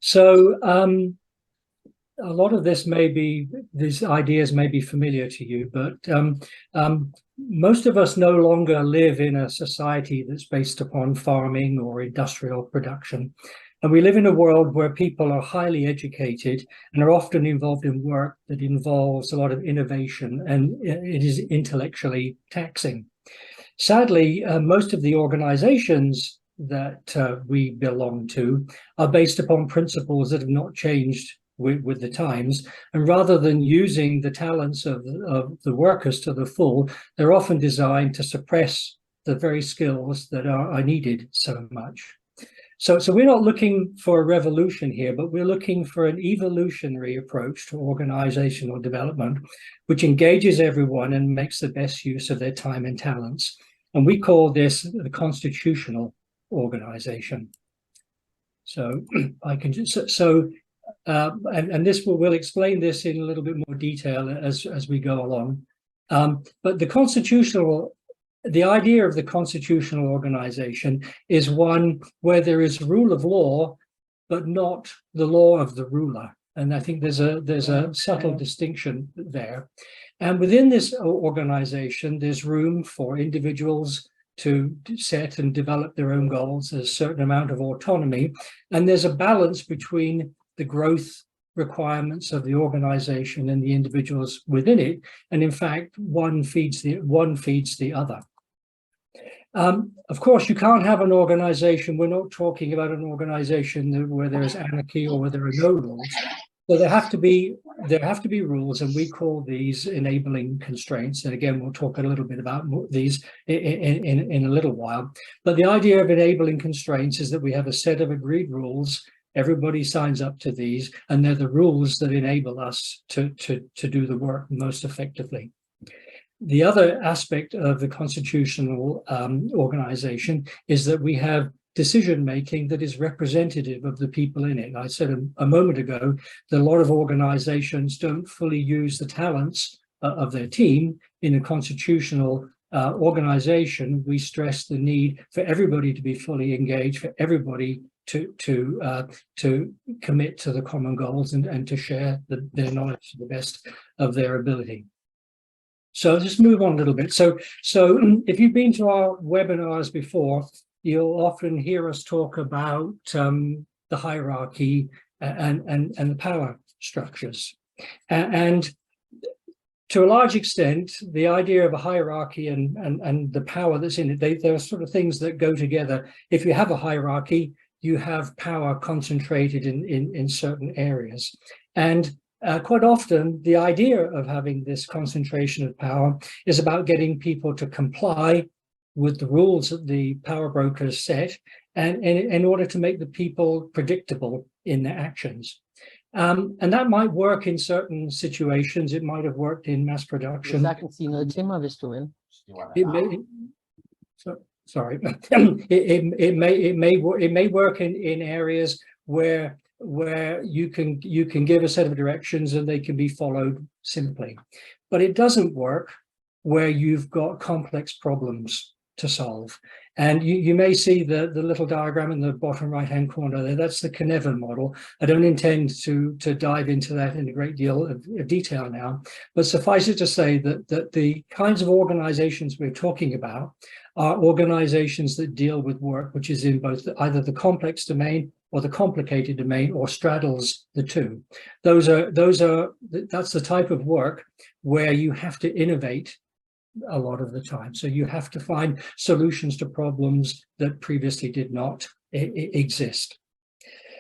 So a lot of these ideas may be familiar to you, but most of us no longer live in a society that's based upon farming or industrial production. And we live in a world where people are highly educated and are often involved in work that involves a lot of innovation, and it is intellectually taxing. Sadly, most of the organizations that we belong to are based upon principles that have not changed with the times. And rather than using the talents of the workers to the full, they're often designed to suppress the very skills that are needed so much. So we're not looking for a revolution here, but we're looking for an evolutionary approach to organizational development, which engages everyone and makes the best use of their time and talents. And we call this the constitutional organization. So I can just, and this we'll explain this in a little bit more detail as we go along. But the idea of the constitutional organization is one where there is rule of law, but not the law of the ruler. And I think there's a subtle distinction there. And within this organization, there's room for individuals to set and develop their own goals. There's a certain amount of autonomy, and there's a balance between the growth requirements of the organization and the individuals within it. And in fact, one feeds the other. Of course, you can't have an organization. We're not talking about an organization where there's anarchy or where there are no rules. So there have to be rules, and we call these enabling constraints. And again, we'll talk a little bit about these in a little while. But the idea of enabling constraints is that we have a set of agreed rules. Everybody signs up to these, and they're the rules that enable us to do the work most effectively. The other aspect of the constitutional organization is that we have decision-making that is representative of the people in it. I said a moment ago that a lot of organizations don't fully use the talents of their team. In a constitutional organization, we stress the need for everybody to be fully engaged, for everybody to commit to the common goals and to share their knowledge to the best of their ability. So just move on a little bit. So if you've been to our webinars before, you'll often hear us talk about the hierarchy and the power structures. And to a large extent, the idea of a hierarchy and the power that's in it, there are sort of things that go together. If you have a hierarchy, you have power concentrated in certain areas. And quite often, the idea of having this concentration of power is about getting people to comply with the rules that the power brokers set, and in order to make the people predictable in their actions. And that might work in certain situations. It might have worked in mass production. It may work in areas where you can give a set of directions and they can be followed simply. But it doesn't work where you've got complex problems to solve. And you may see the little diagram in the bottom right-hand corner there. That's the Cynefin model. I don't intend to dive into that in a great deal of detail now, but suffice it to say that the kinds of organizations we're talking about are organizations that deal with work which is in both either the complex domain or the complicated domain, or straddles the two. That's the type of work where you have to innovate a lot of the time. So you have to find solutions to problems that previously did not exist.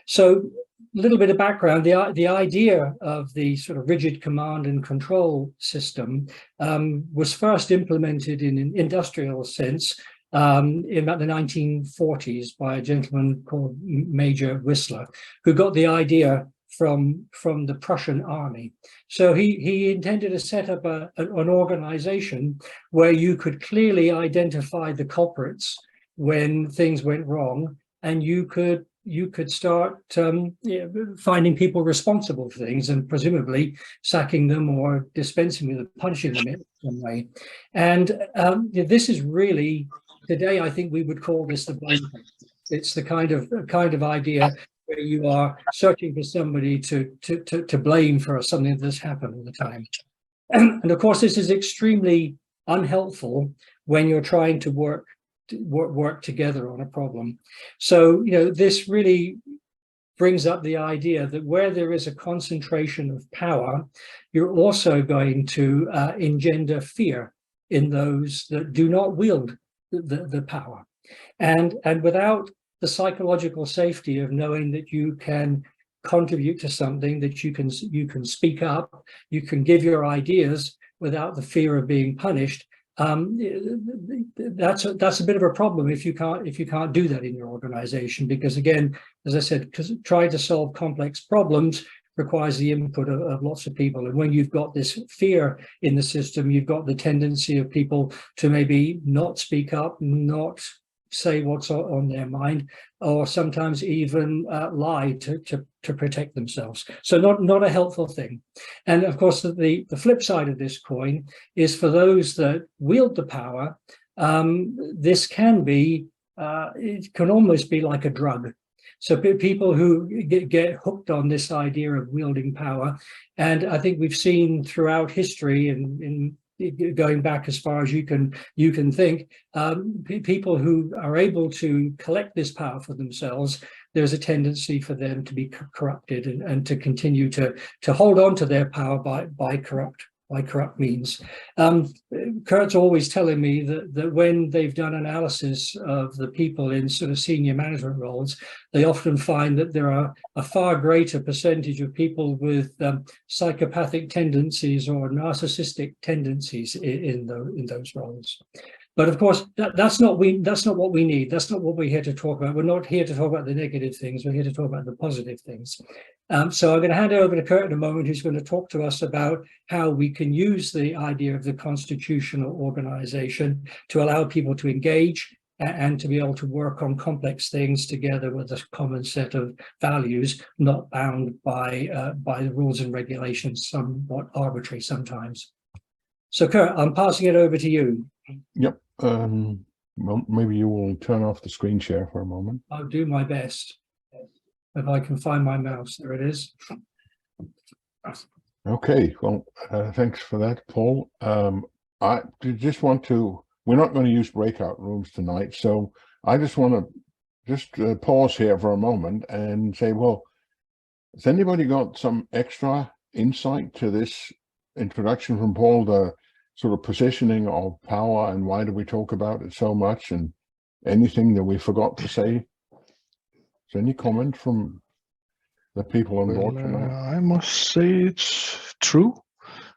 So a little bit of background, the idea of the sort of rigid command and control system was first implemented in an industrial sense in about the 1940s by a gentleman called Major Whistler, who got the idea from the Prussian army. So he intended to set up an organization where you could clearly identify the culprits when things went wrong, and you could start finding people responsible for things and presumably sacking them or dispensing with them, punishing them in some way. And this is really, today I think we would call this the bone. It's the kind of idea where you are searching for somebody to blame for something that's happened all the time. And of course, this is extremely unhelpful when you're trying to work together on a problem. So, this really brings up the idea that where there is a concentration of power, you're also going to engender fear in those that do not wield the power. And without the psychological safety of knowing that you can contribute to something, that you can speak up, you can give your ideas without the fear of being punished, that's a bit of a problem if you can't do that in your organization, because again, as I said, because trying to solve complex problems requires the input of lots of people. And when you've got this fear in the system, you've got the tendency of people to maybe not speak up, not say what's on their mind, or sometimes even lie to protect themselves. So not a helpful thing. And of course, the flip side of this coin is for those that wield the power, this can be, it can almost be like a drug. So people who get hooked on this idea of wielding power, and I think we've seen throughout history and going back as far as you can think, people who are able to collect this power for themselves, there's a tendency for them to be corrupted and to continue to hold on to their power by corrupt means. Kurt's always telling me that when they've done analysis of the people in sort of senior management roles, they often find that there are a far greater percentage of people with psychopathic tendencies or narcissistic tendencies in those roles. But of course, that's not what we need. That's not what we're here to talk about. We're not here to talk about the negative things. We're here to talk about the positive things. So I'm going to hand it over to Kurt in a moment, who's going to talk to us about how we can use the idea of the constitutional organization to allow people to engage and to be able to work on complex things together with a common set of values, not bound by the rules and regulations, somewhat arbitrary sometimes. So Kurt, I'm passing it over to you. Yep. Well, maybe you will turn off the screen share for a moment. I'll do my best. If I can find my mouse, there it is. Okay, well, thanks for that, Paul. I just want to, we're not going to use breakout rooms tonight, so I just want to pause here for a moment and say, well, has anybody got some extra insight to this introduction from Paul, the sort of positioning of power and why do we talk about it so much, and anything that we forgot to say? Is there any comment from the people on board tonight? I must say it's true.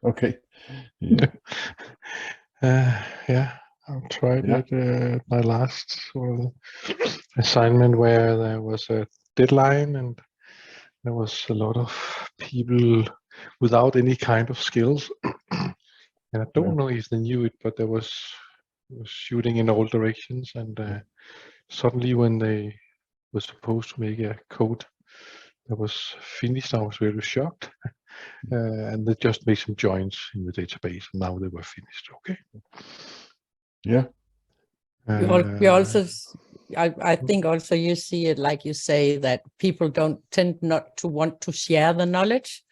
Okay. Yeah. Yeah, I tried it my last sort of assignment where there was a deadline and there was a lot of people without any kind of skills. And I don't know if they knew it, but there was shooting in all directions. And suddenly when they were supposed to make a code that was finished, I was very shocked. And they just made some joins in the database, and now they were finished. Okay. Yeah. We also, I think also you see it like you say that people don't tend not to want to share the knowledge,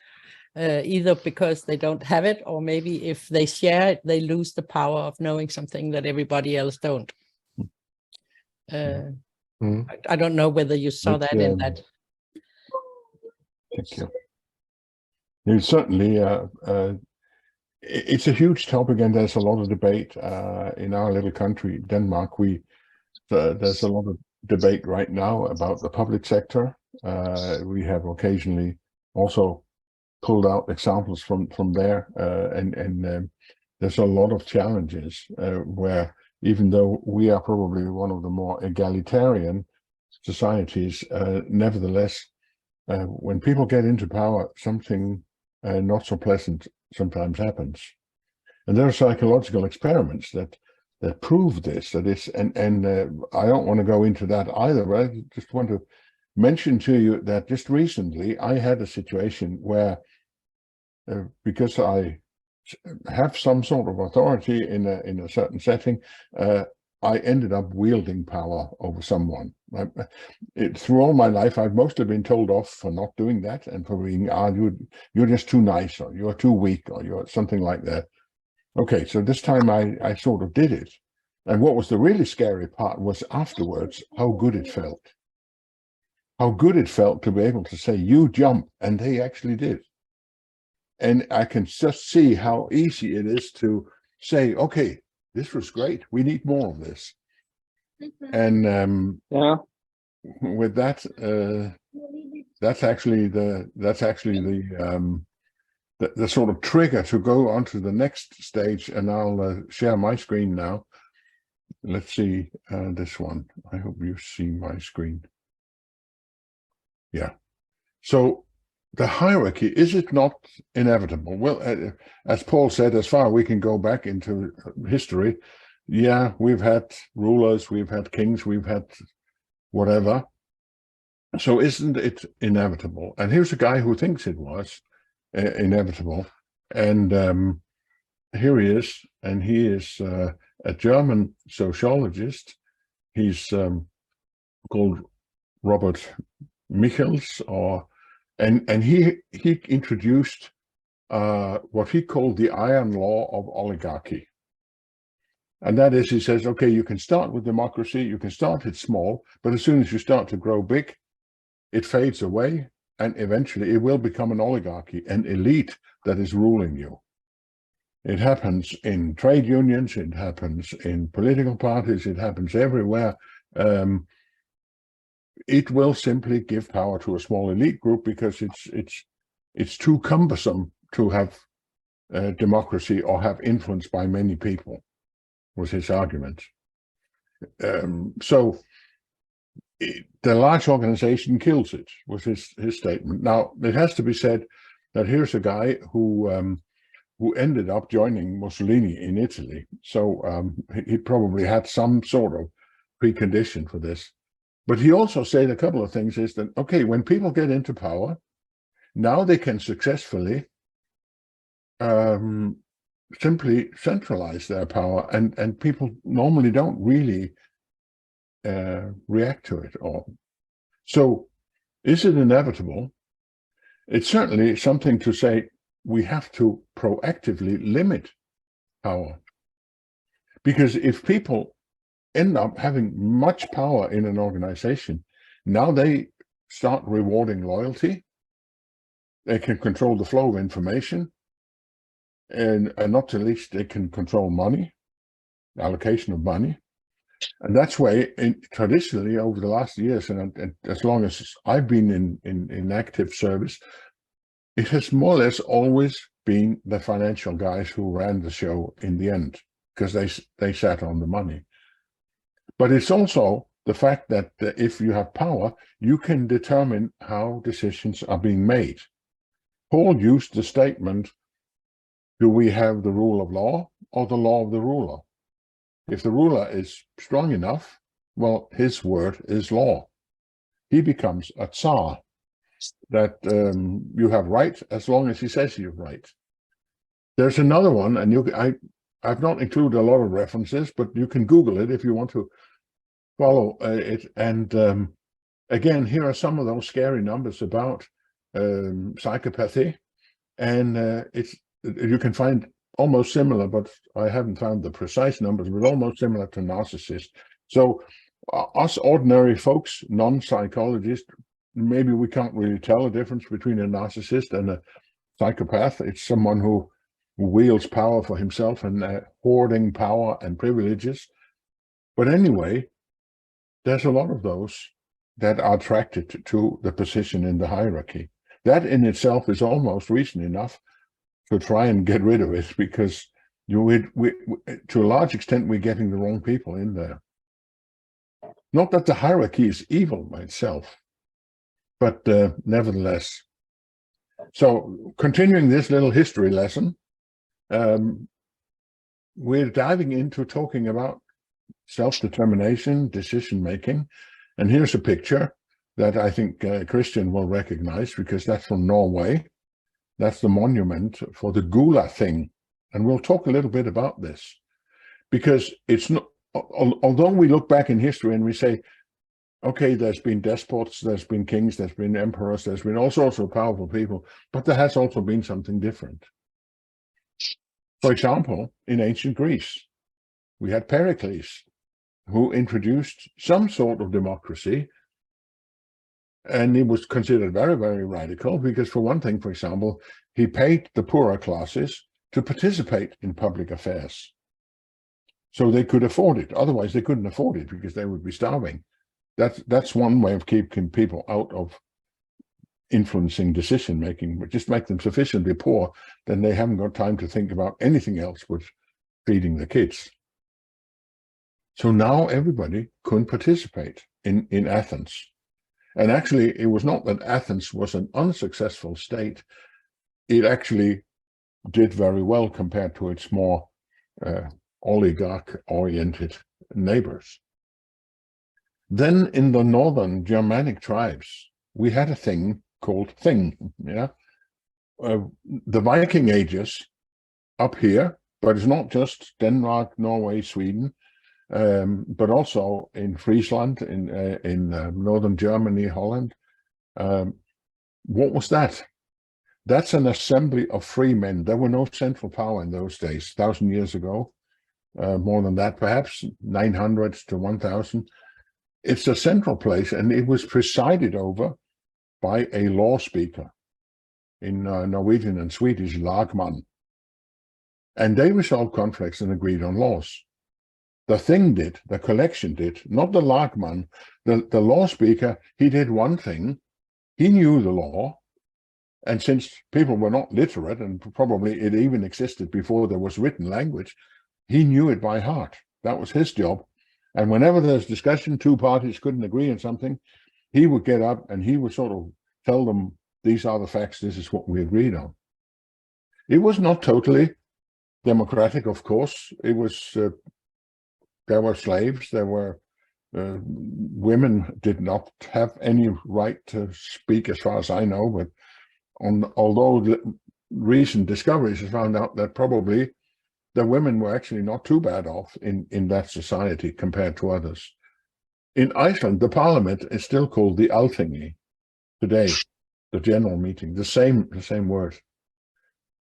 either because they don't have it, or maybe if they share it, they lose the power of knowing something that everybody else don't. I don't know whether you saw that in that. Thank you. It's certainly, it's a huge topic, and there's a lot of debate in our little country, Denmark. There's a lot of debate right now about the public sector. We have occasionally also pulled out examples from there, and there's a lot of challenges where, even though we are probably one of the more egalitarian societies, nevertheless, when people get into power, something not so pleasant sometimes happens. And there are psychological experiments that prove this, that it's, and I don't want to go into that either, but I just want to mention to you that just recently I had a situation where, because I have some sort of authority in a certain setting, I ended up wielding power over someone. Through all my life, I've mostly been told off for not doing that and for being argued, you're just too nice, or you're too weak, or you're something like that. Okay, so this time I sort of did it. And what was the really scary part was afterwards, how good it felt. How good it felt to be able to say, you jump, and they actually did. And I can just see how easy it is to say, okay, this was great. We need more of this. And Yeah. with that, that's actually the sort of trigger to go on to the next stage. And I'll share my screen now. Let's see this one. I hope you see my screen. Yeah. So the hierarchy, is it not inevitable? Well, as Paul said, as far as we can go back into history, yeah, we've had rulers, we've had kings, we've had whatever. So isn't it inevitable? And here's a guy who thinks it was inevitable. And here he is, and he is a German sociologist. He's called Robert Michels, and he introduced what he called the iron law of oligarchy. And that is, he says, okay, you can start with democracy, you can start it small, but as soon as you start to grow big, it fades away, and eventually it will become an oligarchy, an elite that is ruling you. It happens in trade unions, it happens in political parties, it happens everywhere. It will simply give power to a small elite group because it's too cumbersome to have democracy or have influence by many people, was his argument. So the large organization kills it, was his statement. Now, it has to be said that here's a guy who ended up joining Mussolini in Italy. So he probably had some sort of precondition for this. But he also said a couple of things, is that, okay, when people get into power, now they can successfully simply centralize their power, and people normally don't really react to it all. So is it inevitable? It's certainly something to say we have to proactively limit power. Because if people end up having much power in an organization, now they start rewarding loyalty. They can control the flow of information, and not to least, they can control money, allocation of money. And that's why traditionally over the last years, and as long as I've been in active service, it has more or less always been the financial guys who ran the show in the end, because they sat on the money. But it's also the fact that if you have power, you can determine how decisions are being made. Paul used the statement, do we have the rule of law or the law of the ruler? If the ruler is strong enough, well, his word is law. He becomes a tsar, that you have right as long as he says you have right. There's another one, and I've not included a lot of references, but you can Google it if you want to follow it. And again, here are some of those scary numbers about psychopathy, and you can find almost similar, but I haven't found the precise numbers, but almost similar to narcissists. So us ordinary folks, non-psychologists, maybe we can't really tell the difference between a narcissist and a psychopath. It's someone who wields power for himself and hoarding power and privileges. But anyway, there's a lot of those that are attracted to the position in the hierarchy. That in itself is almost reason enough to try and get rid of it, because to a large extent, we're getting the wrong people in there. Not that the hierarchy is evil by itself, but nevertheless. So continuing this little history lesson, we're diving into talking about self-determination, decision-making. And here's a picture that I think Christian will recognize, because that's from Norway. That's the monument for the Gula thing. And we'll talk a little bit about this, because it's not, although we look back in history and we say, okay, there's been despots, there's been kings, there's been emperors, there's been all sorts of powerful people, but there has also been something different. For example, in ancient Greece, we had Pericles, who introduced some sort of democracy, and it was considered very, very radical because, for one thing, for example, he paid the poorer classes to participate in public affairs. So they could afford it. Otherwise, they couldn't afford it because they would be starving. That's one way of keeping people out of influencing decision-making, but just make them sufficiently poor, then they haven't got time to think about anything else but feeding the kids. So now everybody could participate in Athens. And actually, it was not that Athens was an unsuccessful state. It actually did very well compared to its more oligarch-oriented neighbors. Then in the northern Germanic tribes, we had a thing called thing. Yeah, the Viking ages up here, but it's not just Denmark, Norway, Sweden, but also in Friesland, in northern Germany, Holland. What was that? That's an assembly of free men. There were no central power in those days, 1,000 years ago, more than that, perhaps 900 to 1,000. It's a central place, and it was presided over by a law speaker. In Norwegian and Swedish, lagman. And they resolved conflicts and agreed on laws. The thing did, the collection did, not the lagman. The law speaker, he did one thing. He knew the law. And since people were not literate, and probably it even existed before there was written language, he knew it by heart. That was his job. And whenever there's discussion, two parties couldn't agree on something, he would get up and he would sort of tell them, these are the facts, this is what we agreed on. It was not totally democratic, of course. It was, there were slaves, there were, women did not have any right to speak as far as I know, but although the recent discoveries have found out that probably the women were actually not too bad off in that society compared to others. In Iceland, the parliament is still called the Alþingi today, the general meeting, the same word.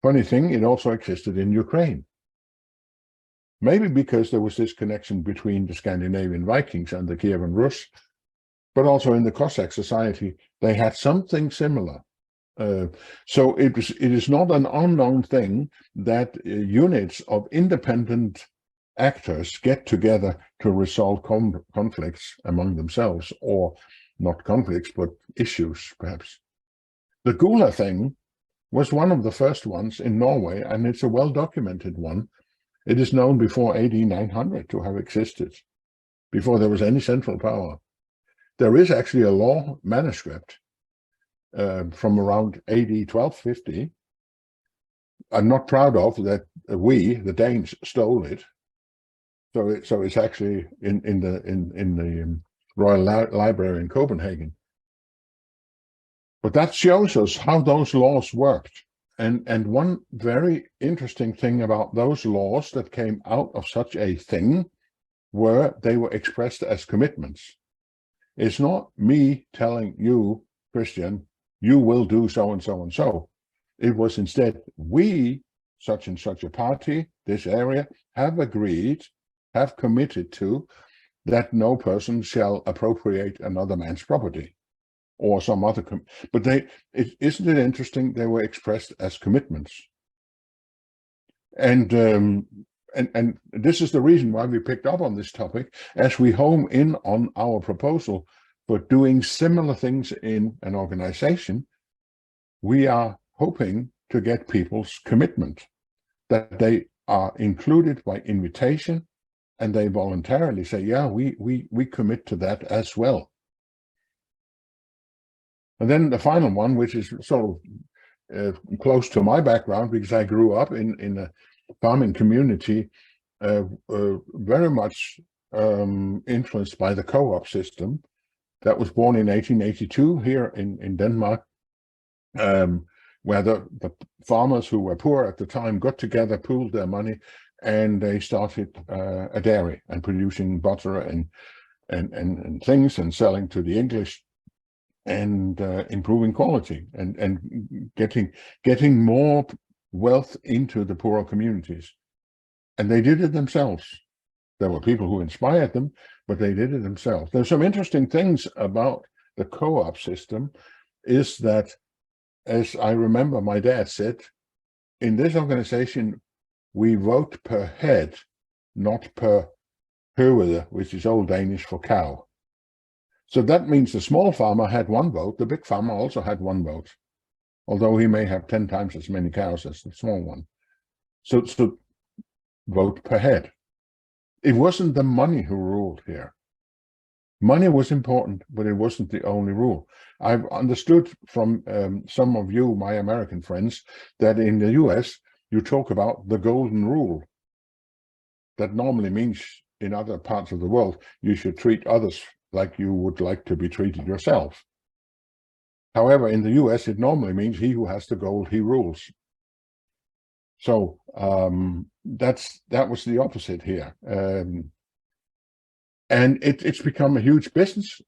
Funny thing, it also existed in Ukraine. Maybe because there was this connection between the Scandinavian Vikings and the Kievan Rus, but also in the Cossack society, they had something similar. So it is not an unknown thing that units of independent actors get together to resolve conflicts among themselves, or not conflicts, but issues, perhaps. The Gula thing was one of the first ones in Norway, and it's a well-documented one. It is known before AD 900 to have existed, before there was any central power. There is actually a law manuscript from around AD 1250. I'm not proud of that. We, the Danes, stole it. So it's actually in the Royal Library in Copenhagen. But that shows us how those laws worked. And one very interesting thing about those laws that came out of such a thing were they were expressed as commitments. It's not me telling you, Christian, you will do so and so and so. It was instead, we, such and such a party, this area, have agreed, have committed to, that no person shall appropriate another man's property or some other, but isn't it interesting? They were expressed as commitments. And this is the reason why we picked up on this topic, as we home in on our proposal for doing similar things in an organization. We are hoping to get people's commitment, that they are included by invitation, and they voluntarily say, yeah, we commit to that as well. And then the final one, which is sort of close to my background, because I grew up in a farming community, very much influenced by the co-op system that was born in 1882 here in Denmark, where the farmers who were poor at the time got together, pooled their money, and they started a dairy and producing butter and things and selling to the English and improving quality and getting more wealth into the poorer communities. And they did it themselves. There were people who inspired them, but they did it themselves. There's some interesting things about the co-op system is that, as I remember my dad said, in this organization, we vote per head, not per huvud, which is Old Danish for cow. So that means the small farmer had one vote, the big farmer also had one vote, although he may have 10 times as many cows as the small one. So vote per head. It wasn't the money who ruled here. Money was important, but it wasn't the only rule. I've understood from some of you, my American friends, that in the US, you talk about the golden rule. That normally means in other parts of the world, you should treat others like you would like to be treated yourself. However, in the US, it normally means he who has the gold, he rules. So that was the opposite here. And it's become a huge business.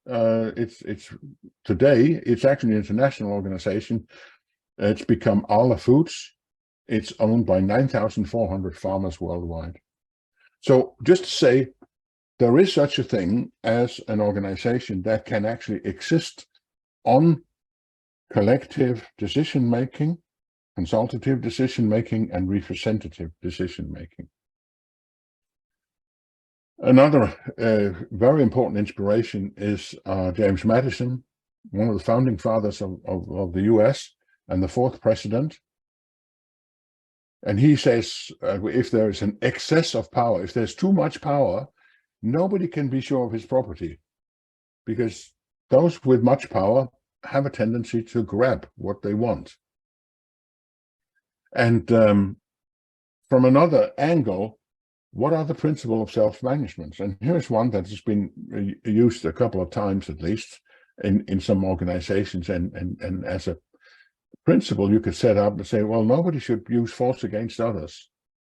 Today, it's actually an international organization. It's become Arla Foods. It's owned by 9,400 farmers worldwide. So just to say, there is such a thing as an organization that can actually exist on collective decision-making, consultative decision-making, and representative decision-making. Another very important inspiration is James Madison, one of the founding fathers of the US and the fourth president. And he says, if there is an excess of power, if there's too much power, nobody can be sure of his property, because those with much power have a tendency to grab what they want. And from another angle, what are the principles of self-management? And here's one that has been used a couple of times at least in some organizations, and as a principle you could set up and say, well, nobody should use force against others.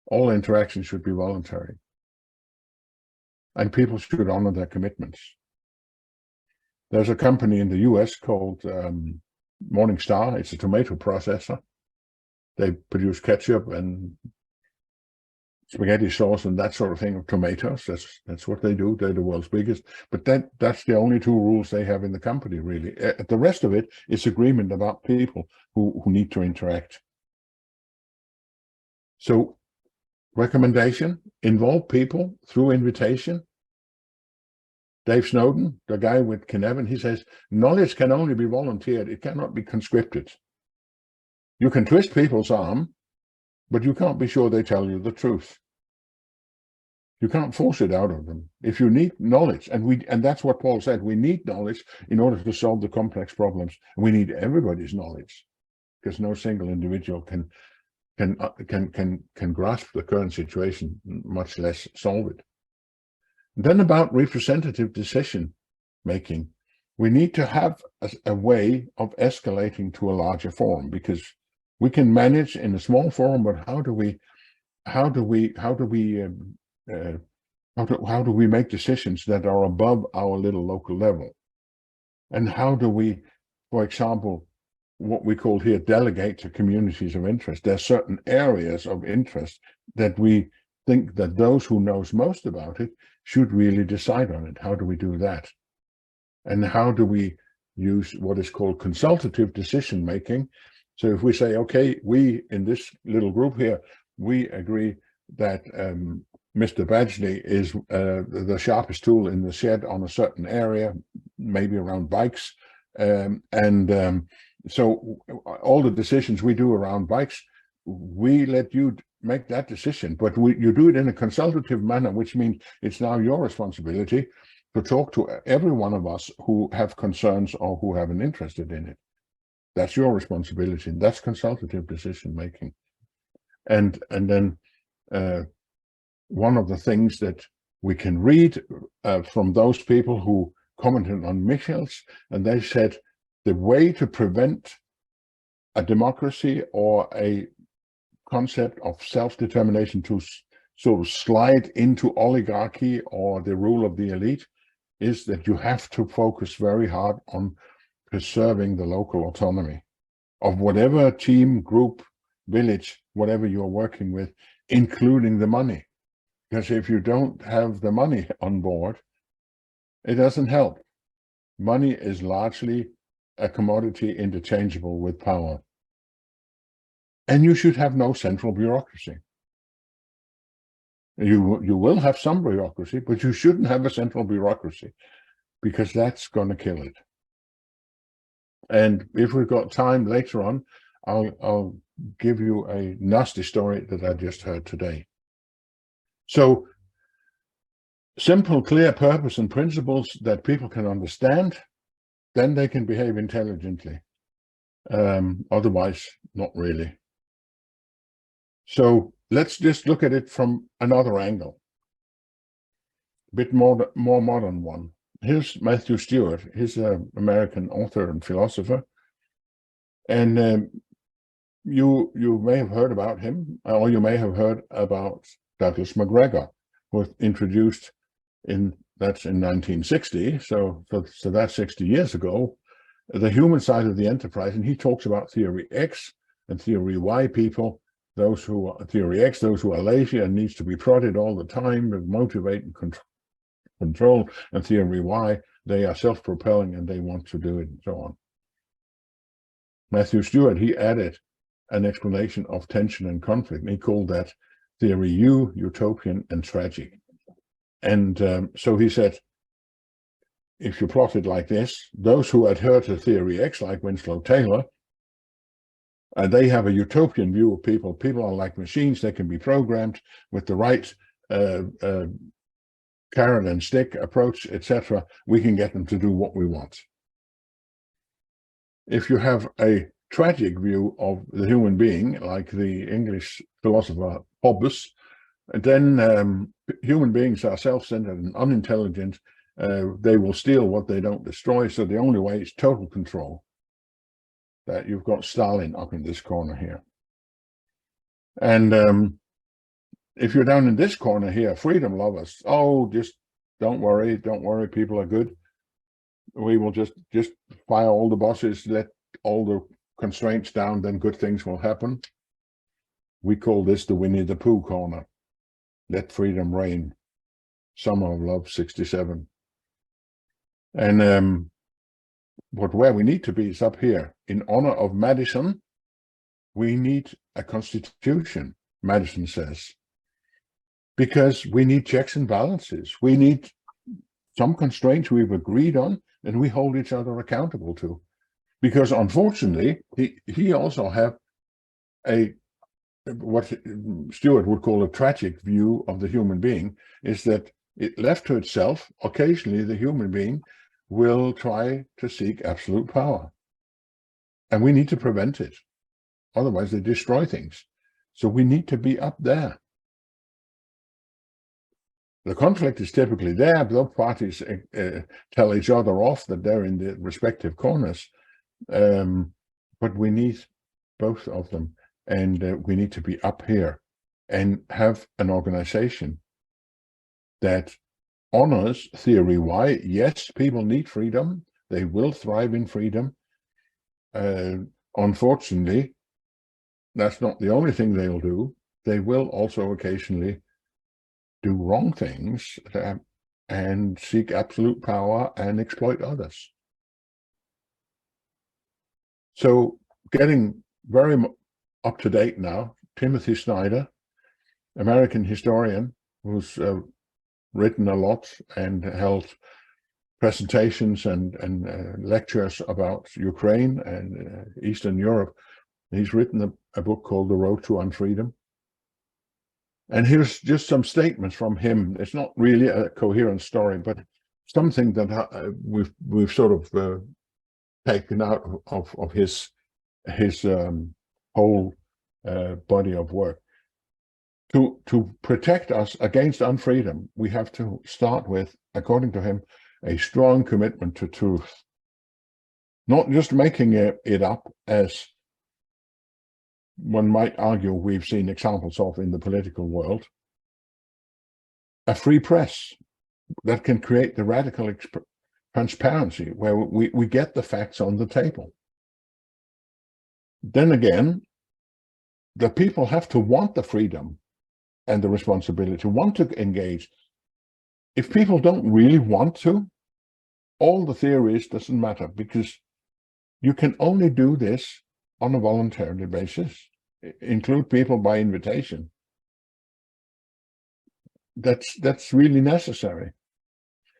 All interactions should be voluntary. And people should honor their commitments. There's a company in the US called Morningstar. It's a tomato processor. They produce ketchup and spaghetti sauce and that sort of thing of tomatoes. That's what they do. They're the world's biggest. But that's the only two rules they have in the company, really. The rest of it is agreement about people who need to interact. So recommendation, involve people through invitation. Dave Snowden, the guy with Kinevin, he says, knowledge can only be volunteered. It cannot be conscripted. You can twist people's arm, but you can't be sure they tell you the truth. You can't force it out of them. If you need knowledge, and that's what Paul said, we need knowledge in order to solve the complex problems. We need everybody's knowledge, because no single individual can grasp the current situation, much less solve it. Then about representative decision making, we need to have a way of escalating to a larger forum, because we can manage in a small forum, but how do we make decisions that are above our little local level? And how do we, for example, what we call here, delegate to communities of interest? There are certain areas of interest that we think that those who knows most about it should really decide on it. How do we do that? And how do we use what is called consultative decision making? So if we say, okay, we in this little group here, we agree that Mr. Badgley is the sharpest tool in the shed on a certain area, maybe around bikes. So all the decisions we do around bikes, we let you make that decision, but you do it in a consultative manner, which means it's now your responsibility to talk to every one of us who have concerns or who have an interest in it. That's your responsibility. That's consultative decision making. And then one of the things that we can read from those people who commented on Michels, and they said the way to prevent a democracy or a concept of self-determination sort of slide into oligarchy or the rule of the elite is that you have to focus very hard on preserving the local autonomy of whatever team, group, village, whatever you're working with, including the money. Because if you don't have the money on board, it doesn't help. Money is largely a commodity interchangeable with power. And you should have no central bureaucracy. You will have some bureaucracy, but you shouldn't have a central bureaucracy, because that's going to kill it. And if we've got time later on, I'll give you a nasty story that I just heard today. So simple, clear purpose and principles that people can understand, then they can behave intelligently. Otherwise, not really. So let's just look at it from another angle, a bit more modern one. Here's Matthew Stewart. He's an American author and philosopher. And you may have heard about him, or you may have heard about Douglas MacGregor, who was introduced that's in 1960. So that's 60 years ago, the human side of the enterprise. And he talks about theory X and theory Y people. Those who are theory X, those who are lazy and needs to be prodded all the time, and motivate and control, and theory Y, they are self-propelling and they want to do it, and so on. Matthew Stewart, he added an explanation of tension and conflict, and he called that theory U, utopian and tragic. And so he said, if you plot it like this, those who adhere to theory X, like Winslow Taylor, they have a utopian view of people. People are like machines. They can be programmed with the right carrot and stick approach, etc. We can get them to do what we want. If you have a tragic view of the human being, like the English philosopher Hobbes, then human beings are self-centered and unintelligent. They will steal what they don't destroy. So the only way is total control. That you've got Stalin up in this corner here. And if you're down in this corner here, freedom lovers, oh, just don't worry, people are good. We will just fire all the bosses, let all the constraints down, then good things will happen. We call this the Winnie the Pooh corner. Let freedom reign. Summer of Love, 67. And where we need to be is up here. In honor of Madison, we need a constitution, Madison says, because we need checks and balances. We need some constraints we've agreed on and we hold each other accountable to. Because unfortunately, he also have what Stewart would call a tragic view of the human being, is that it left to itself, occasionally the human being will try to seek absolute power. And we need to prevent it. Otherwise, they destroy things. So we need to be up there. The conflict is typically there. Both parties tell each other off that they're in the respective corners. But we need both of them. And we need to be up here and have an organization that honors theory Y. Yes, people need freedom. They will thrive in freedom. Unfortunately, that's not the only thing they'll do. They will also occasionally do wrong things and seek absolute power and exploit others. So getting very up to date now, Timothy Snyder, American historian, who's written a lot and held presentations and lectures about Ukraine and Eastern Europe. He's written a book called The Road to Unfreedom. And here's just some statements from him. It's not really a coherent story, but something that we've sort of taken out of his whole body of work. To protect us against unfreedom, we have to start with, according to him, a strong commitment to truth. Not just making it up, as one might argue we've seen examples of in the political world, a free press that can create the radical transparency where we get the facts on the table. Then again, the people have to want the freedom and the responsibility, want to engage. If people don't really want to, all the theories doesn't matter, because you can only do this on a voluntary basis, include people by invitation. That's really necessary.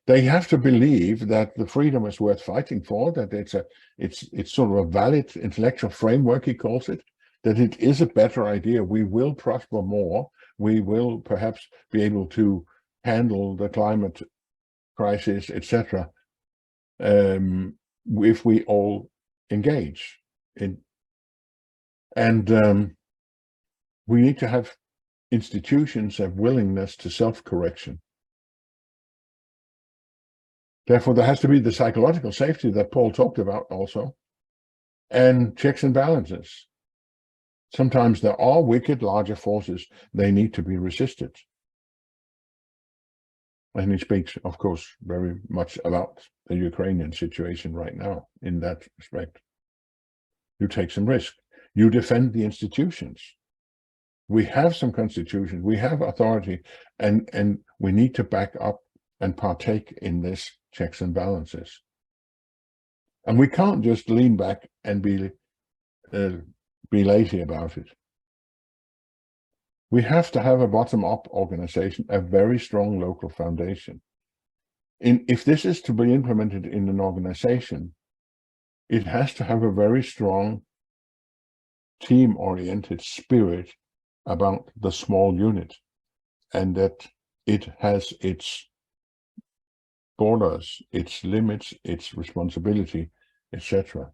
They have to believe that the freedom is worth fighting for, that it's sort of a valid intellectual framework, he calls it, that it is a better idea. We will prosper more. We will perhaps be able to handle the climate crisis, etc., if we all engage in. And we need to have institutions have willingness to self-correction. Therefore, there has to be the psychological safety that Paul talked about also, and checks and balances. Sometimes there are wicked, larger forces. They need to be resisted. And he speaks, of course, very much about the Ukrainian situation right now in that respect. You take some risk. You defend the institutions. We have some constitutions, we have authority, and we need to back up and partake in this checks and balances. And we can't just lean back and be lazy about it. We have to have a bottom-up organization, a very strong local foundation. If this is to be implemented in an organization, it has to have a very strong team-oriented spirit about the small unit, and that it has its borders, its limits, its responsibility, etc.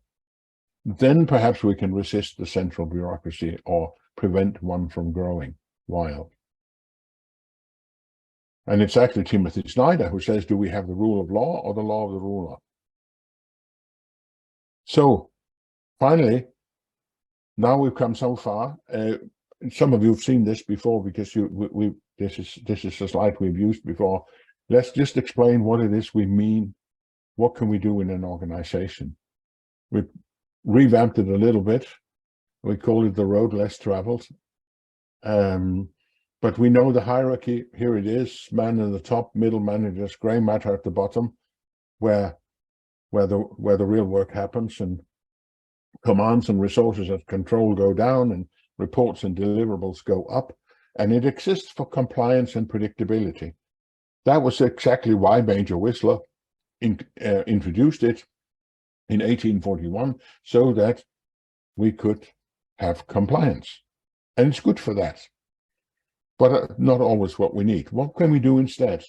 Then perhaps we can resist the central bureaucracy or prevent one from growing wild. And it's actually Timothy Snyder who says, do we have the rule of law or the law of the ruler? So finally, now we've come so far. Some of you have seen this before, because this is a slide we've used before. Let's just explain what it is we mean. What can we do in an organization? We've revamped it a little bit. We call it the road less traveled. But we know the hierarchy. Here it is: man at the top, middle managers, gray matter at the bottom, where the real work happens, and commands and resources of control go down, and reports and deliverables go up, and it exists for compliance and predictability. That was exactly why Major Whistler introduced it in 1841, so that we could have compliance. And it's good for that, but not always what we need. What can we do instead?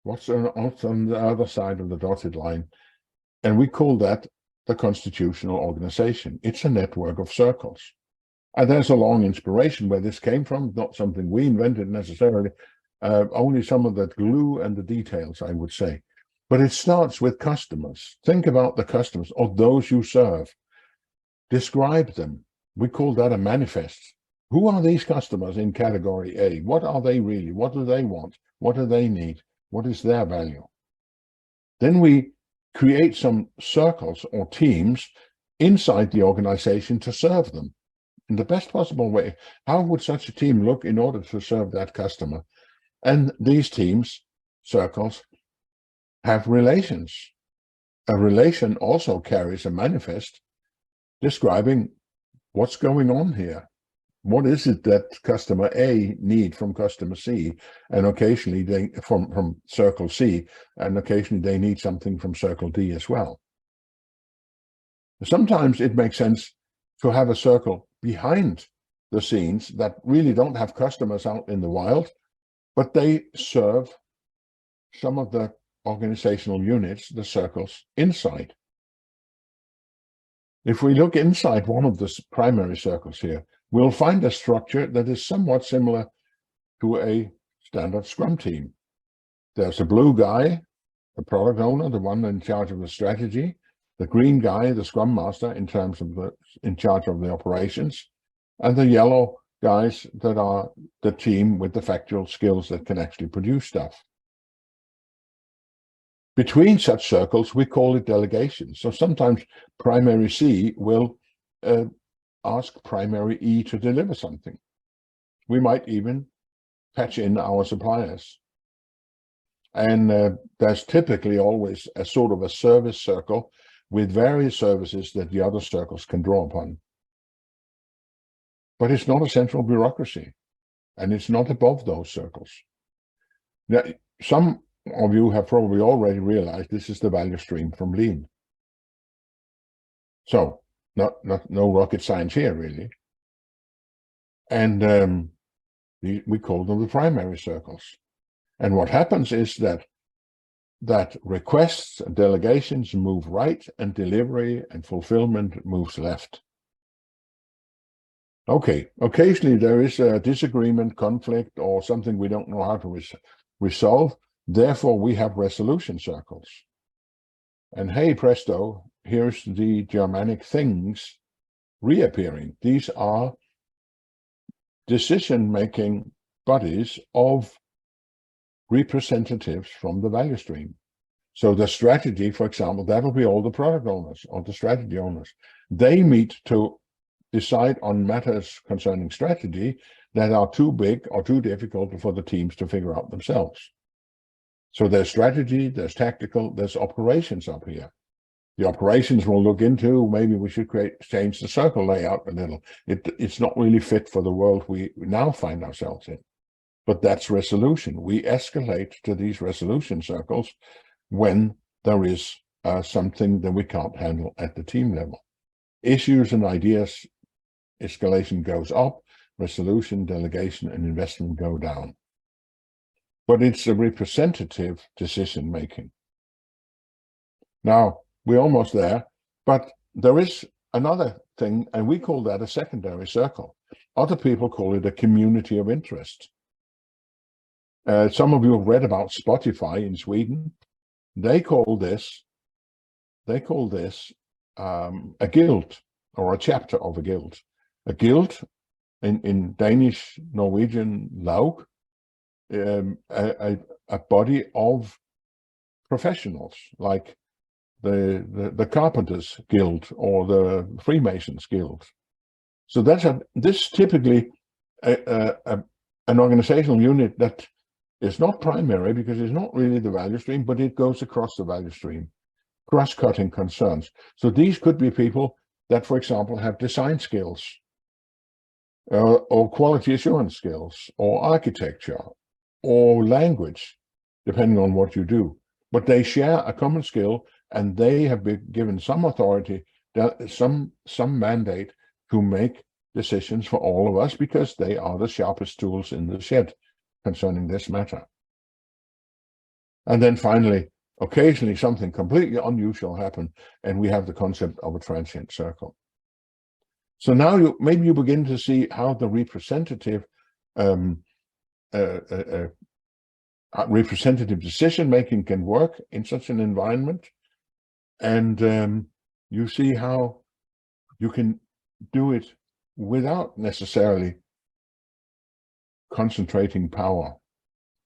What's on the other side of the dotted line? And we call that the constitutional organization. It's a network of circles. And there's a long inspiration where this came from, not something we invented necessarily, only some of that glue and the details, I would say. But it starts with customers. Think about the customers, or those you serve. Describe them. We call that a manifest. Who are these customers in category A? What are they really? What do they want? What do they need? What is their value? Then we create some circles or teams inside the organization to serve them in the best possible way. How would such a team look in order to serve that customer? And these teams, circles, have relations. A relation also carries a manifest describing what's going on here. What is it that customer A need from customer C, and occasionally they from circle C, and occasionally they need something from circle D as well. Sometimes it makes sense to have a circle behind the scenes that really don't have customers out in the wild, but they serve some of the organizational units, the circles inside. If we look inside one of the primary circles here, we'll find a structure that is somewhat similar to a standard Scrum team. There's a blue guy, the product owner, the one in charge of the strategy, the green guy, the Scrum Master, in charge of the operations, and the yellow guys that are the team with the factual skills that can actually produce stuff. Between such circles, we call it delegation. So sometimes primary C will ask primary E to deliver something. We might even patch in our suppliers. And there's typically always a sort of a service circle with various services that the other circles can draw upon. But it's not a central bureaucracy, and it's not above those circles. Now, some of you have probably already realized this is the value stream from Lean. So no rocket science here, really. And we call them the primary circles. And what happens is that requests and delegations move right, and delivery and fulfillment moves left. Okay, occasionally there is a disagreement, conflict, or something we don't know how to resolve. Therefore, we have resolution circles. And hey, presto, here's the Germanic things reappearing. These are decision-making bodies of representatives from the value stream. So the strategy, for example, that will be all the product owners or the strategy owners. They meet to decide on matters concerning strategy that are too big or too difficult for the teams to figure out themselves. So there's strategy, there's tactical, there's operations up here. The operations will look into, maybe we should change the circle layout a little. It's not really fit for the world we now find ourselves in. But that's resolution. We escalate to these resolution circles when there is something that we can't handle at the team level. Issues and ideas, escalation goes up, resolution, delegation, and investment go down. But it's a representative decision-making. Now, we're almost there, but there is another thing, and we call that a secondary circle. Other people call it a community of interest. Some of you have read about Spotify in Sweden. They call this a guild, or a chapter of a guild. A guild in Danish, Norwegian, laug, a body of professionals, like the Carpenters Guild or the Freemasons Guild. So this typically an organizational unit that is not primary, because it's not really the value stream, but it goes across the value stream, cross-cutting concerns. So these could be people that, for example, have design skills, or quality assurance skills, or architecture, or language, depending on what you do. But they share a common skill, and they have been given some authority, some mandate to make decisions for all of us, because they are the sharpest tools in the shed concerning this matter. And then finally, occasionally something completely unusual happens, and we have the concept of a transient circle. So now maybe you begin to see how the representative decision-making can work in such an environment. And you see how you can do it without necessarily concentrating power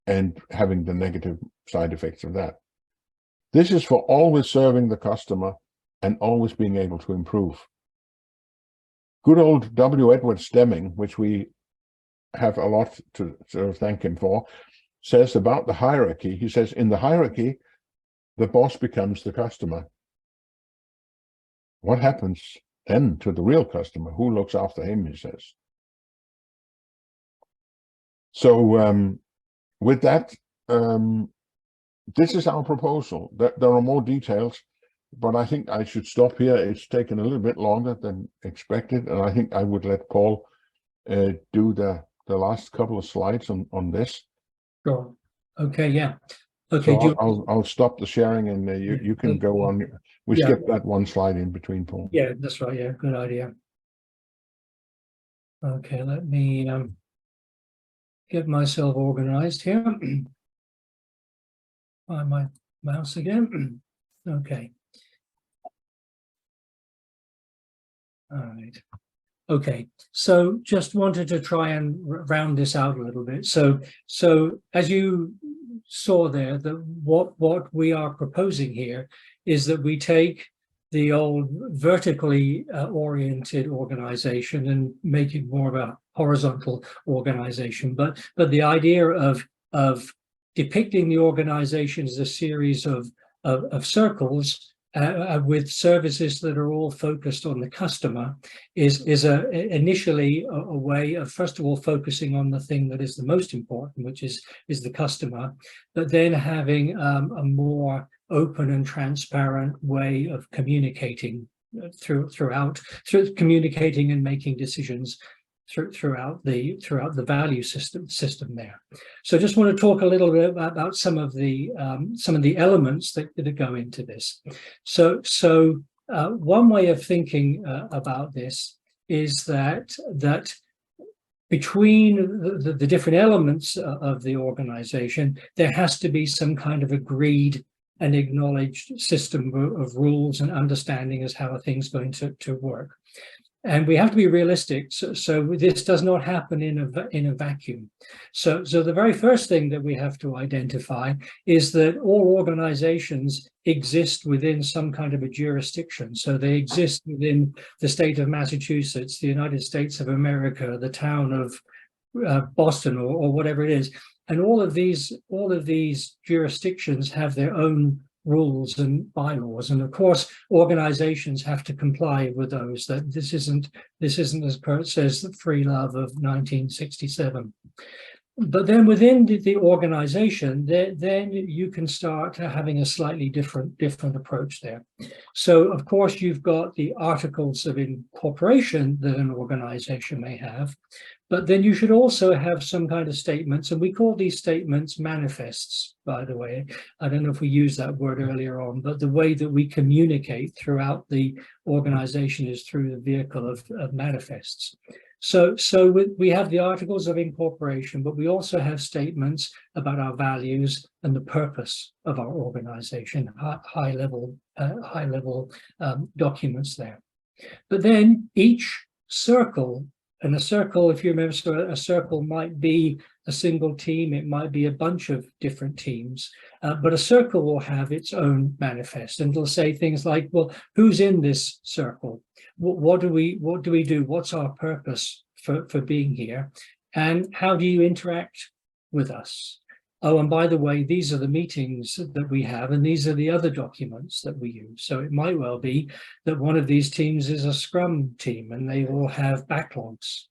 and having the negative side effects of that. This is for always serving the customer and always being able to improve. Good old W. Edward Deming, which we have a lot to sort of thank him for, says about the hierarchy. He says, in the hierarchy, the boss becomes the customer. What happens then to the real customer? Who looks after him, he says. So with that, this is our proposal. There are more details, but I think I should stop here. It's taken a little bit longer than expected, and I think I would let Paul do the last couple of slides on this. Sure. Okay, yeah. Okay, so I'll stop the sharing, and you can go on. We skipped that one slide in between, Paul. Yeah, that's right. Yeah, good idea. Okay, let me get myself organized here. Find my mouse again. Okay. All right. Okay, so just wanted to try and round this out a little bit. So as you saw there, that what we are proposing here is that we take the old vertically oriented organization and make it more of a horizontal organization. But the idea of depicting the organization as a series of circles with services that are all focused on the customer is initially a way of, first of all, focusing on the thing that is the most important, which is the customer, but then having a more open and transparent way of communicating through communicating and making decisions throughout the value system there. So just want to talk a little bit about some of the elements that go into this. So one way of thinking about this is that between the different elements of the organization, there has to be some kind of agreed and acknowledged system of rules and understanding as how a thing's going to work. And we have to be realistic. So this does not happen in a vacuum. So the very first thing that we have to identify is that all organizations exist within some kind of a jurisdiction. So they exist within the state of Massachusetts, the United States of America, the town of Boston, or whatever it is. And all of these jurisdictions have their own rules and bylaws, and of course organizations have to comply with those. That this isn't, as Kurt says, the free love of 1967. But then within the organization, then you can start having a slightly different approach there. So of course you've got the articles of incorporation that an organization may have, but then you should also have some kind of statements, and we call these statements manifests, by the way. I don't know if we used that word earlier on, but the way that we communicate throughout the organization is through the vehicle of manifests. So we have the articles of incorporation, but we also have statements about our values and the purpose of our organization, high level documents there. But then each circle, and a circle, if you remember, so a circle might be a single team, it might be a bunch of different teams, but a circle will have its own manifest, and it'll say things like, well, who's in this circle? What do we do? What's our purpose for being here? And how do you interact with us? Oh, and by the way, these are the meetings that we have, and these are the other documents that we use. So it might well be that one of these teams is a Scrum team, and they all have backlogs,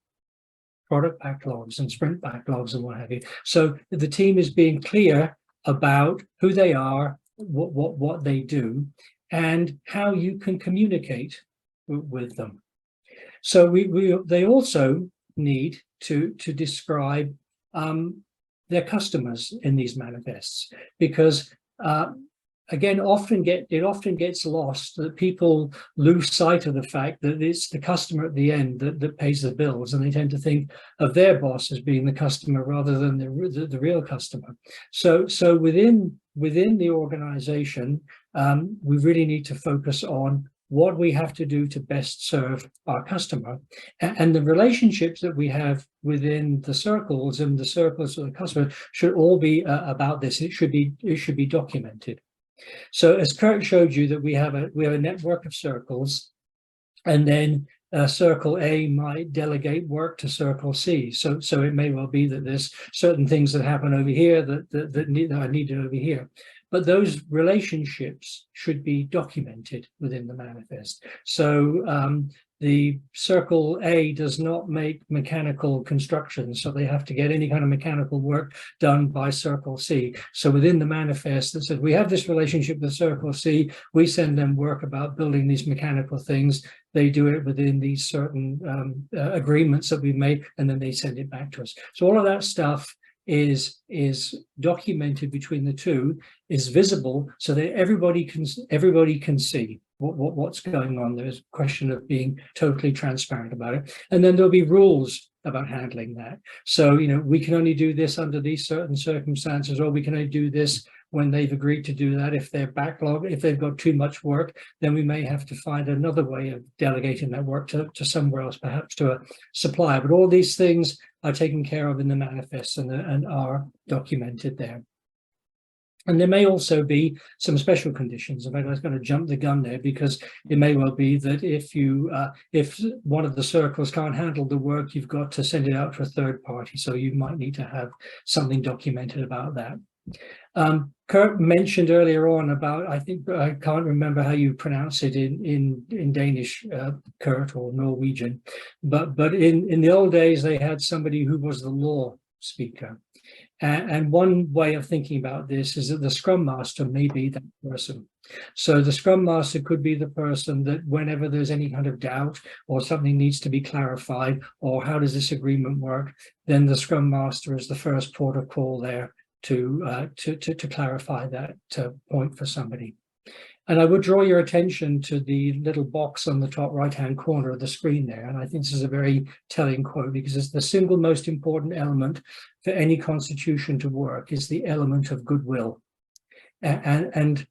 product backlogs and sprint backlogs and what have you. So the team is being clear about who they are, what they do, and how you can communicate with them. So they also need to describe their customers in these manifests, because again, it often gets lost that people lose sight of the fact that it's the customer at the end that pays the bills, and they tend to think of their boss as being the customer rather than the real customer. So within the organization, we really need to focus on what we have to do to best serve our customer, and the relationships that we have within the circles and the circles of the customer should all be about this. It should be documented. So as Kurt showed you, that we have a network of circles, and then Circle A might delegate work to Circle C. So it may well be that there's certain things that happen over here that are needed over here. But those relationships should be documented within the manifest. So the Circle A does not make mechanical construction, so they have to get any kind of mechanical work done by Circle C. So within the manifest that says we have this relationship with Circle C, we send them work about building these mechanical things. They do it within these certain agreements that we make, and then they send it back to us. So all of that stuff is documented between the two, is visible, so that everybody can see. what's going on. There's a question of being totally transparent about it. And then there'll be rules about handling that. So, we can only do this under these certain circumstances, or we can only do this when they've agreed to do that. If they're backlogged, if they've got too much work, then we may have to find another way of delegating that work to somewhere else, perhaps to a supplier. But all these things are taken care of in the manifest and are documented there. And there may also be some special conditions. In fact, I was going to jump the gun there, because it may well be that if one of the circles can't handle the work, you've got to send it out to a third party. So you might need to have something documented about that. Kurt mentioned earlier on about, I can't remember how you pronounce it in Danish, Kurt, or Norwegian, but in the old days they had somebody who was the law speaker. And one way of thinking about this is that the Scrum Master may be that person. So the Scrum Master could be the person that whenever there's any kind of doubt or something needs to be clarified, or how does this agreement work, then the Scrum Master is the first port of call there to clarify that point for somebody. And I would draw your attention to the little box on the top right-hand corner of the screen there. And I think this is a very telling quote, because it's the single most important element for any constitution to work is the element of goodwill. And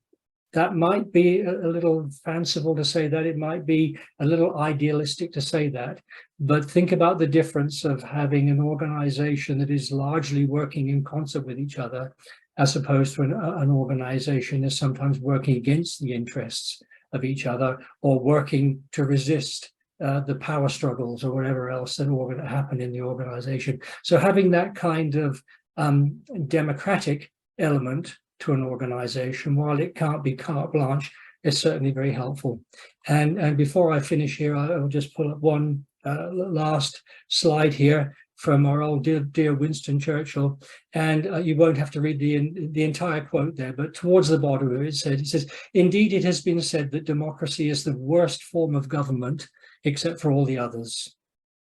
that might be a little fanciful to say that, it might be a little idealistic to say that, but think about the difference of having an organization that is largely working in concert with each other, as opposed to an organization that's sometimes working against the interests of each other, or working to resist the power struggles or whatever else that happen in the organization. So having that kind of democratic element to an organization, while it can't be carte blanche, is certainly very helpful. And before I finish here, I'll just pull up one last slide here from our old dear Winston Churchill, and you won't have to read the entire quote there, but towards the bottom of it, it says, "Indeed, it has been said that democracy is the worst form of government, except for all the others,"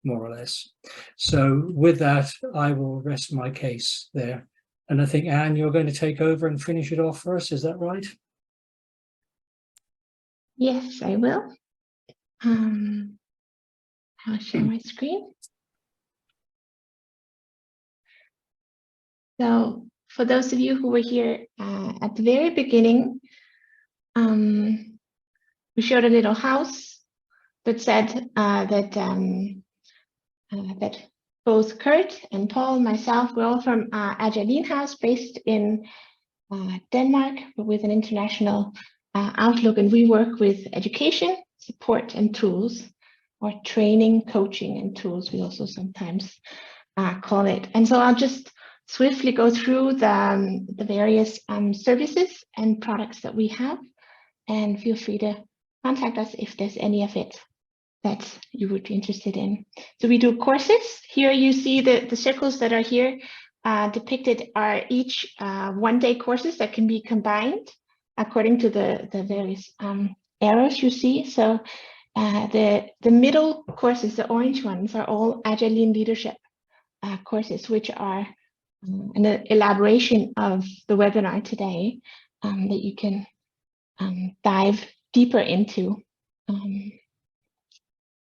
more or less. So with that, I will rest my case there. And I think, Anne, you're going to take over and finish it off for us, is that right? Yes, I will. I'll share my screen. So for those of you who were here at the very beginning, we showed a little house that said that both Kurt and Paul and myself, we're all from Agile House, based in Denmark, but with an international outlook. And we work with education, support, and tools, or training, coaching, and tools, we also sometimes call it. And so I'll just swiftly go through the various services and products that we have, and feel free to contact us if there's any of it that you would be interested in. So we do courses. Here you see the circles that are here depicted are each one-day courses that can be combined according to the various arrows you see. So the middle courses, the orange ones, are all Agile Lean Leadership courses, which are an elaboration of the webinar today that you can dive deeper into.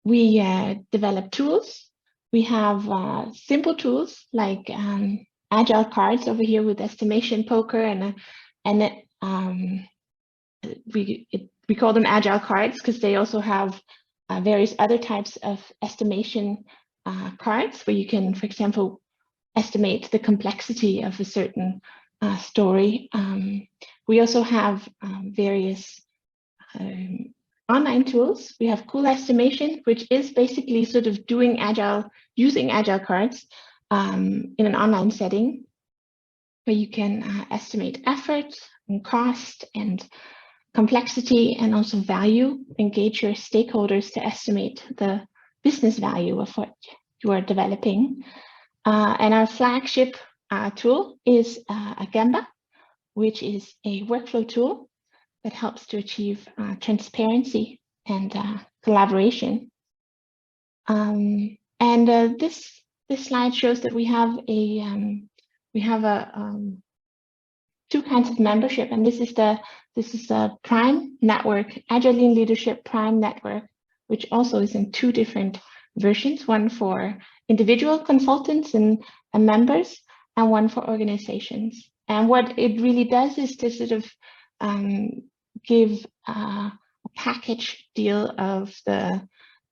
We develop tools. We have simple tools like Agile cards over here with estimation poker, and we call them Agile cards because they also have various other types of estimation cards where you can, for example, estimate the complexity of a certain story. We also have various online tools. We have Cool Estimation, which is basically sort of doing Agile, using Agile cards in an online setting, where you can estimate effort and cost and complexity, and also value, engage your stakeholders to estimate the business value of what you are developing. And our flagship tool is Gemba, which is a workflow tool that helps to achieve transparency and collaboration. This slide shows that we have a two kinds of membership, and this is the Prime Network, Agile Lean Leadership Prime Network, which also is in two different versions, one for individual consultants and members, and one for organizations. And what it really does is to sort of give a package deal of the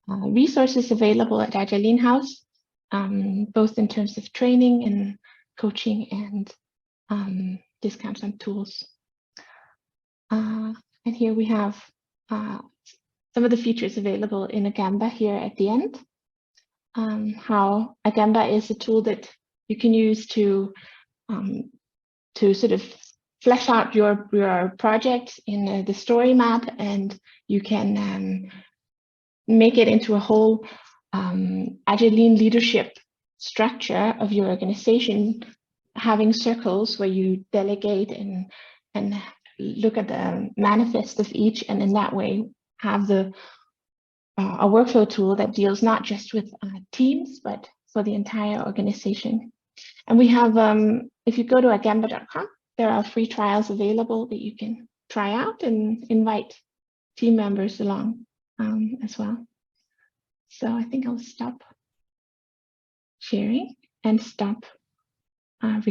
resources available at Agile Lean House, both in terms of training and coaching and discounts on tools. And here we have some of the features available in Agamba here at the end. How Agamba is a tool that you can use to sort of flesh out your project in the story map, and you can make it into a whole Agile Lean leadership structure of your organization, having circles where you delegate and look at the manifest of each, and in that way have a workflow tool that deals not just with teams, but for the entire organization. And we have, if you go to agamba.com, there are free trials available that you can try out and invite team members along as well. So I think I'll stop sharing and stop recording.